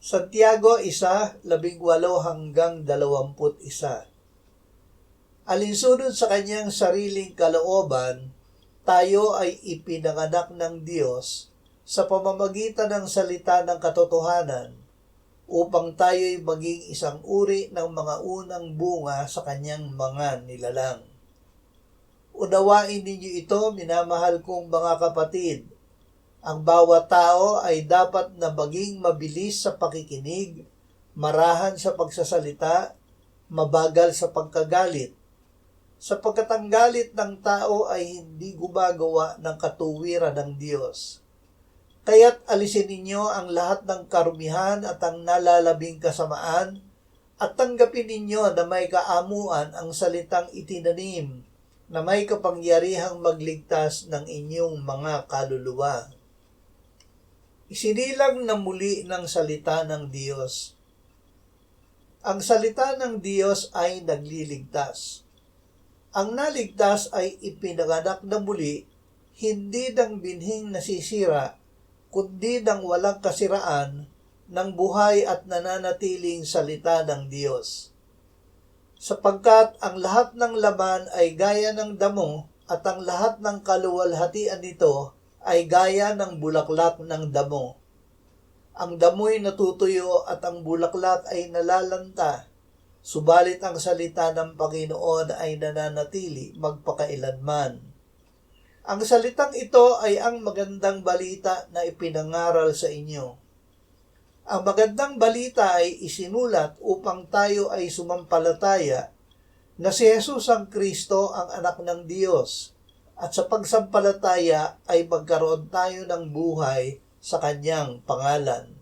Santiago 1:18-21. Alinsunod sa kanyang sariling kalooban, tayo ay ipinanganak ng Diyos sa pamamagitan ng salita ng katotohanan upang tayo'y maging isang uri ng mga unang bunga sa kanyang mga nilalang. Unawain ninyo ito, minamahal kong mga kapatid. Ang bawat tao ay dapat na maging mabilis sa pakikinig, marahan sa pagsasalita, mabagal sa pagkagalit, sapagkat ang galit ng tao ay hindi gumagawa ng katuwiran ng Diyos. Kaya't alisin ninyo ang lahat ng karumihan at ang nalalabing kasamaan at tanggapin ninyo na may kaamuan ang salitang itinanim na may kapangyarihang magligtas ng inyong mga kaluluwa. Isinilang na muli ng salita ng Diyos. Ang salita ng Diyos ay nagliligtas. Ang naligtas ay ipinanganak na muli, hindi ng binhing nasisira, kundi ng walang kasiraan ng buhay at nananatiling salita ng Diyos. Sapagkat ang lahat ng laman ay gaya ng damo at ang lahat ng kaluwalhatian nito ay gaya ng bulaklak ng damo. Ang damo'y natutuyo at ang bulaklak ay nalalanta, subalit ang salita ng Panginoon ay nananatili magpakailanman. Ang salitang ito ay ang magandang balita na ipinangaral sa inyo. Ang magandang balita ay isinulat upang tayo ay sumampalataya na si Jesus ang Kristo ang anak ng Diyos, at sa pagsampalataya ay magkaroon tayo ng buhay sa kanyang pangalan.